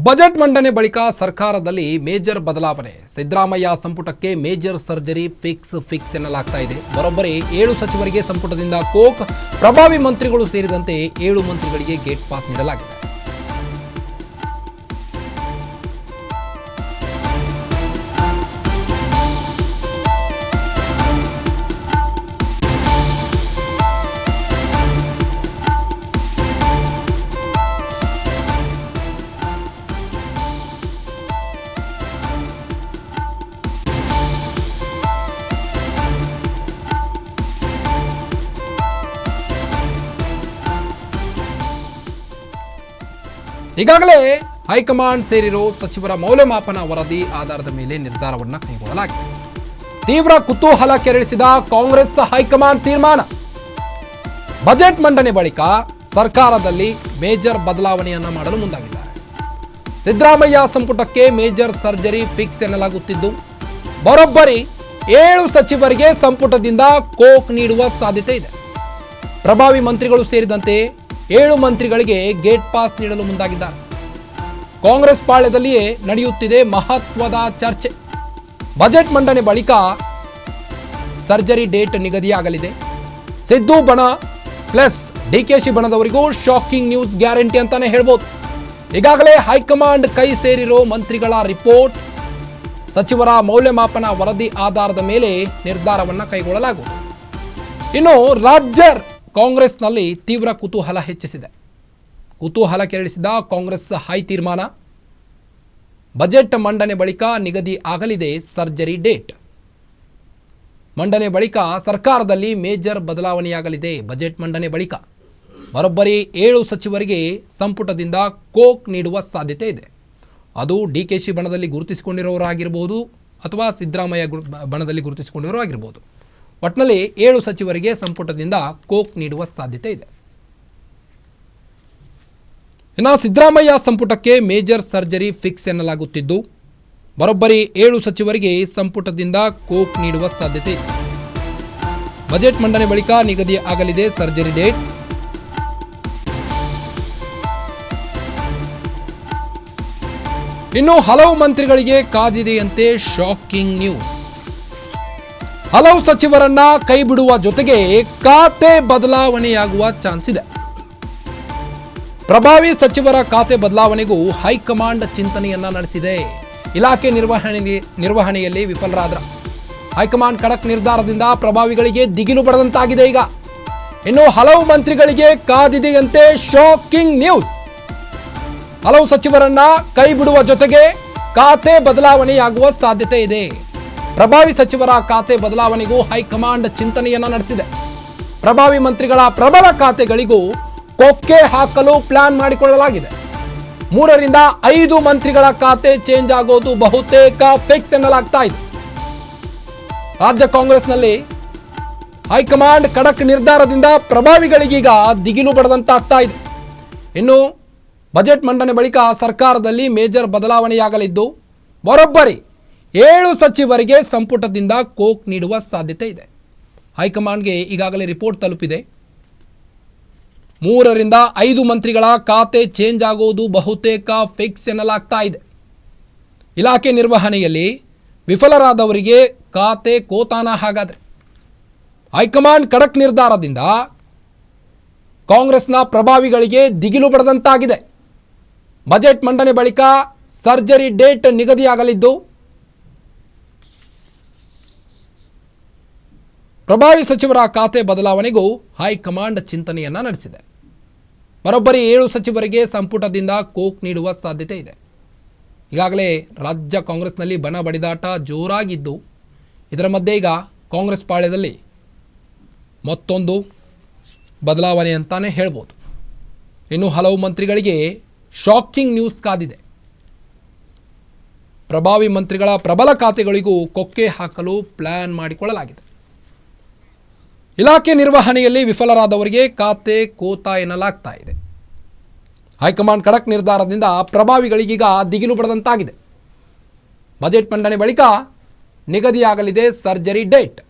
Budget ಮಂಡನೆ ಬಳಿಕ ಸರ್ಕಾರದಲ್ಲಿ ಮೇಜರ್ ಬದಲಾವಣೆ. ಸಿದ್ದರಾಮಯ್ಯ ಸಂಪುಟಕ್ಕೆ ಮೇಜರ್ ಸರ್ಜರಿ ಫಿಕ್ಸ್ ಎನ್ನಲಾಗ್ತಾ ಇದೆ. ಬರೋಬ್ಬರಿ 7 ಸಚಿವರಿಗೆ ಸಂಪುಟದಿಂದ ಕೋಕ್, ಪ್ರಭಾವಿ ಮಂತ್ರಿಗಳು ಸೇರಿದಂತೆ 7 ಮಂತ್ರಿಗಳಿಗೆ ಗೇಟ್ ಪಾಸ್ ನೀಡಲಾಗಿದೆ. ಈಗಾಗಲೇ ಹೈಕಮಾಂಡ್ ಸೇರಿರೋ ಸಚಿವರ ಮೌಲ್ಯಮಾಪನ ವರದಿ ಆಧಾರದ ಮೇಲೆ ನಿರ್ಧಾರವನ್ನು ಕೈಗೊಳ್ಳಲಾಗಿದೆ. ತೀವ್ರ ಕುತೂಹಲ ಕೆರಳಿಸಿದ ಕಾಂಗ್ರೆಸ್ ಹೈಕಮಾಂಡ್ ತೀರ್ಮಾನ. ಬಜೆಟ್ ಮಂಡನೆ ಬಳಿಕ ಸರ್ಕಾರದಲ್ಲಿ ಮೇಜರ್ ಬದಲಾವಣೆಯನ್ನ ಮಾಡಲು ಮುಂದಾಗಿದ್ದಾರೆ. ಸಿದ್ದರಾಮಯ್ಯ ಸಂಪುಟಕ್ಕೆ ಮೇಜರ್ ಸರ್ಜರಿ ಫಿಕ್ಸ್ ಎನ್ನಲಾಗುತ್ತಿದ್ದು, ಬರೋಬ್ಬರಿ 7 ಸಚಿವರಿಗೆ ಸಂಪುಟದಿಂದ ಕೋಕ್ ನೀಡುವ ಸಾಧ್ಯತೆ ಇದೆ. ಪ್ರಭಾವಿ ಮಂತ್ರಿಗಳು ಸೇರಿದಂತೆ 7 ಮಂತ್ರಿಗಳಿಗೆ ಗೇಟ್ ಪಾಸ್ ನೀಡಲು ಮುಂದಾಗಿದ್ದಾರೆ. ಕಾಂಗ್ರೆಸ್ ಪಾಳ್ಯದಲ್ಲಿಯೇ ನಡೆಯುತ್ತಿದೆ ಮಹತ್ವದ ಚರ್ಚೆ. ಬಜೆಟ್ ಮಂಡನೆ ಬಳಿಕ ಸರ್ಜರಿ ಡೇಟ್ ನಿಗದಿಯಾಗಲಿದೆ. ಸಿದ್ದು ಬಣ ಪ್ಲಸ್ ಡಿಕೆಶಿ ಬಣದವರಿಗೂ ಶಾಕಿಂಗ್ ನ್ಯೂಸ್ ಗ್ಯಾರಂಟಿ ಅಂತಾನೆ ಹೇಳ್ಬೋದು. ಈಗಾಗಲೇ ಹೈಕಮಾಂಡ್ ಕೈ ಸೇರಿರೋ ಮಂತ್ರಿಗಳ ರಿಪೋರ್ಟ್, ಸಚಿವರ ಮೌಲ್ಯಮಾಪನ ವರದಿ ಆಧಾರದ ಮೇಲೆ ನಿರ್ಧಾರವನ್ನು ಕೈಗೊಳ್ಳಲಾಗುವುದು. ಇನ್ನು ರಾಜ್ಯ ಕಾಂಗ್ರೆಸ್ನಲ್ಲಿ ತೀವ್ರ ಕುತೂಹಲ ಹೆಚ್ಚಿಸಿದೆ. ಕುತೂಹಲ ಕೆರಳಿಸಿದ ಕಾಂಗ್ರೆಸ್ ಹೈ ತೀರ್ಮಾನ. ಬಜೆಟ್ ಮಂಡನೆ ಬಳಿಕ ನಿಗದಿ ಆಗಲಿದೆ ಸರ್ಜರಿ ಡೇಟ್. ಮಂಡನೆ ಬಳಿಕ ಸರ್ಕಾರದಲ್ಲಿ ಮೇಜರ್ ಬದಲಾವಣೆಯಾಗಲಿದೆ. ಬಜೆಟ್ ಮಂಡನೆ ಬಳಿಕ ಬರೋಬ್ಬರಿ 7 ಸಚಿವರಿಗೆ ಸಂಪುಟದಿಂದ ಕೋಕ್ ನೀಡುವ ಸಾಧ್ಯತೆ ಇದೆ. ಅದು ಡಿಕೆಶಿ ಬಣದಲ್ಲಿ ಗುರುತಿಸಿಕೊಂಡಿರೋರಾಗಿರ್ಬೋದು ಅಥವಾ ಸಿದ್ದರಾಮಯ್ಯ ಬಣದಲ್ಲಿ ಗುರುತಿಸಿಕೊಂಡಿರೋರಾಗಿರ್ಬೋದು. ಒಟ್ಟಿನಲ್ಲಿ 7 ಸಚಿವರಿಗೆ ಸಂಪುಟದಿಂದ ಕೋಕ್ ನೀಡುವ ಸಾಧ್ಯತೆ ಇದೆ. ಇನ್ನು ಸಿದ್ದರಾಮಯ್ಯ ಸಂಪುಟಕ್ಕೆ ಮೇಜರ್ ಸರ್ಜರಿ ಫಿಕ್ಸ್ ಎನ್ನಲಾಗುತ್ತಿದ್ದು, ಬರೋಬ್ಬರಿ 7 ಸಚಿವರಿಗೆ ಸಂಪುಟದಿಂದ ಕೋಕ್ ನೀಡುವ ಸಾಧ್ಯತೆ ಇದೆ. ಬಜೆಟ್ ಮಂಡನೆ ಬಳಿಕ ನಿಗದಿ ಆಗಲಿದೆ ಸರ್ಜರಿ ಡೇಟ್. ಇನ್ನು ಹಲವು ಮಂತ್ರಿಗಳಿಗೆ ಕಾದಿದೆಯಂತೆ ಶಾಕಿಂಗ್ ನ್ಯೂಸ್. ಹಲವು ಸಚಿವರನ್ನ ಕೈ ಬಿಡುವ ಜೊತೆಗೆ ಖಾತೆ ಬದಲಾವಣೆಯಾಗುವ ಚಾನ್ಸ್ ಇದೆ. ಪ್ರಭಾವಿ ಸಚಿವರ ಖಾತೆ ಬದಲಾವಣೆಗೂ ಹೈಕಮಾಂಡ್ ಚಿಂತನೆಯನ್ನ ನಡೆಸಿದೆ. ಇಲಾಖೆ ನಿರ್ವಹಣೆಯಲ್ಲಿ ವಿಫಲರಾದ್ರ ಹೈಕಮಾಂಡ್ ಖಡಕ್ ನಿರ್ಧಾರದಿಂದ ಪ್ರಭಾವಿಗಳಿಗೆ ದಿಗಿಲು ಬಡದಂತಾಗಿದೆ. ಈಗ ಇನ್ನು ಹಲವು ಮಂತ್ರಿಗಳಿಗೆ ಕಾದಿದೆಯಂತೆ ಶಾಕಿಂಗ್ ನ್ಯೂಸ್. ಹಲವು ಸಚಿವರನ್ನ ಕೈ ಬಿಡುವ ಜೊತೆಗೆ ಖಾತೆ ಬದಲಾವಣೆಯಾಗುವ ಸಾಧ್ಯತೆ ಇದೆ. ಪ್ರಭಾವಿ ಸಚಿವರ ಖಾತೆ ಬದಲಾವಣೆಗೂ ಹೈಕಮಾಂಡ್ ಚಿಂತನೆಯನ್ನ ನಡೆಸಿದೆ. ಪ್ರಭಾವಿ ಮಂತ್ರಿಗಳ ಪ್ರಬಲ ಖಾತೆಗಳಿಗೂ ಕೊಕ್ಕೆ ಹಾಕಲು ಪ್ಲಾನ್ ಮಾಡಿಕೊಳ್ಳಲಾಗಿದೆ. 3 ರಿಂದ 5 ಮಂತ್ರಿಗಳ ಖಾತೆ ಚೇಂಜ್ ಆಗೋದು ಬಹುತೇಕ ಫಿಕ್ಸ್ ಎನ್ನಲಾಗ್ತಾ ಇದೆ. ರಾಜ್ಯ ಕಾಂಗ್ರೆಸ್ನಲ್ಲಿ ಹೈಕಮಾಂಡ್ ಖಡಕ್ ನಿರ್ಧಾರದಿಂದ ಪ್ರಭಾವಿಗಳಿಗೀಗ ದಿಗಿಲು ಬಡದಂತಾಗ್ತಾ ಇದೆ. ಇನ್ನು ಬಜೆಟ್ ಮಂಡನೆ ಬಳಿಕ ಸರ್ಕಾರದಲ್ಲಿ ಮೇಜರ್ ಬದಲಾವಣೆಯಾಗಲಿದ್ದು, ಬರೋಬ್ಬರಿ 7 ಸಚಿವರಿಗೆ ಸಂಪುಟದಿಂದ ಕೋಕ್ ನೀಡುವ ಸಾಧ್ಯತೆ ಇದೆ. ಹೈಕಮಾಂಡ್ಗೆ ಈಗಾಗಲೇ ರಿಪೋರ್ಟ್ ತಲುಪಿದೆ. 3 ರಿಂದ 5 ಮಂತ್ರಿಗಳ ಖಾತೆ ಚೇಂಜ್ ಆಗುವುದು ಬಹುತೇಕ ಫಿಕ್ಸ್ ಎನ್ನಲಾಗ್ತಾ ಇದೆ. ಇಲಾಖೆ ನಿರ್ವಹಣೆಯಲ್ಲಿ ವಿಫಲರಾದವರಿಗೆ ಖಾತೆ ಕೋತಾನ. ಹಾಗಾದರೆ ಹೈಕಮಾಂಡ್ ಖಡಕ್ ನಿರ್ಧಾರದಿಂದ ಕಾಂಗ್ರೆಸ್ನ ಪ್ರಭಾವಿಗಳಿಗೆ ದಿಗಿಲು ಬಡದಂತಾಗಿದೆ. ಬಜೆಟ್ ಮಂಡನೆ ಬಳಿಕ ಸರ್ಜರಿ ಡೇಟ್ ನಿಗದಿಯಾಗಲಿದ್ದು, ಪ್ರಭಾವಿ ಸಚಿವರ ಖಾತೆ ಬದಲಾವಣೆಗೂ ಹೈಕಮಾಂಡ್ ಚಿಂತನೆಯನ್ನ ನಡೆಸಿದೆ. ಬರೋಬ್ಬರಿ 7 ಸಚಿವರಿಗೆ ಸಂಪುಟದಿಂದ ಕೋಕ್ ನೀಡುವ ಸಾಧ್ಯತೆ ಇದೆ. ಈಗಾಗಲೇ ರಾಜ್ಯ ಕಾಂಗ್ರೆಸ್ನಲ್ಲಿ ಬಣ ಬಡಿದಾಟ ಜೋರಾಗಿದ್ದು, ಇದರ ಮಧ್ಯೆ ಈಗ ಕಾಂಗ್ರೆಸ್ ಪಾಳ್ಯದಲ್ಲಿ ಮತ್ತೊಂದು ಬದಲಾವಣೆ ಅಂತಾನೆ ಹೇಳ್ಬೋದು. ಇನ್ನು ಹಲವು ಮಂತ್ರಿಗಳಿಗೆ ಶಾಕಿಂಗ್ ನ್ಯೂಸ್ ಕಾದಿದೆ. ಪ್ರಭಾವಿ ಮಂತ್ರಿಗಳ ಪ್ರಬಲ ಖಾತೆಗಳಿಗೂ ಕೊಕ್ಕೆ ಹಾಕಲು ಪ್ಲಾನ್ ಮಾಡಿಕೊಳ್ಳಲಾಗಿದೆ. ಇಲಾಖೆ ನಿರ್ವಹಣೆಯಲ್ಲಿ ವಿಫಲರಾದವರಿಗೆ ಖಾತೆ ಕೋತಾ ಎನ್ನಲಾಗ್ತಾ ಇದೆ. ಹೈಕಮಾಂಡ್ ಖಡಕ್ ನಿರ್ಧಾರದಿಂದ ಪ್ರಭಾವಿಗಳಿಗೀಗ ದಿಗಿಲು ಬಡದಂತಾಗಿದೆ. ಬಜೆಟ್ ಮಂಡನೆ ಬಳಿಕ ನಿಗದಿಯಾಗಲಿದೆ ಸರ್ಜರಿ ಡೇಟ್.